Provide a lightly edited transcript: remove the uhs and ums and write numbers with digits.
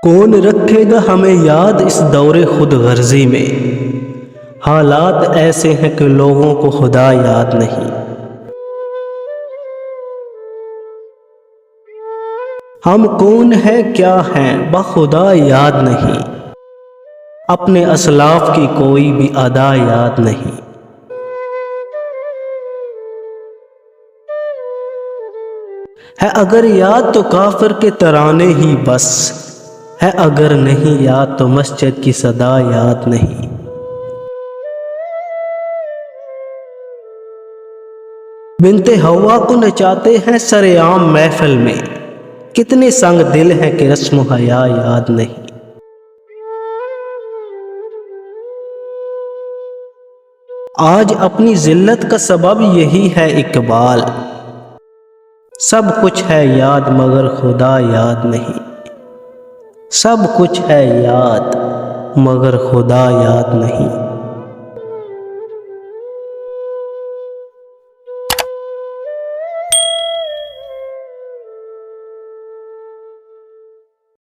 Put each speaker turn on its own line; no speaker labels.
कौन रखेगा हमें याद इस दौरे खुद गर्जी में। हालात ऐसे हैं कि लोगों को खुदा याद नहीं। हम कौन है क्या हैं बखुदा याद नहीं। अपने असलाफ की कोई भी अदा याद नहीं। है अगर याद तो काफिर के तराने ही बस है, अगर नहीं याद तो मस्जिद की सदा याद नहीं। बिनते हवा को नचाते हैं सरेआम महफिल में, कितने संग दिल हैं कि रस्म हया याद नहीं। आज अपनी जिल्लत का सबब यही है इकबाल, सब कुछ है याद मगर खुदा याद नहीं। सब कुछ है याद मगर खुदा याद नहीं।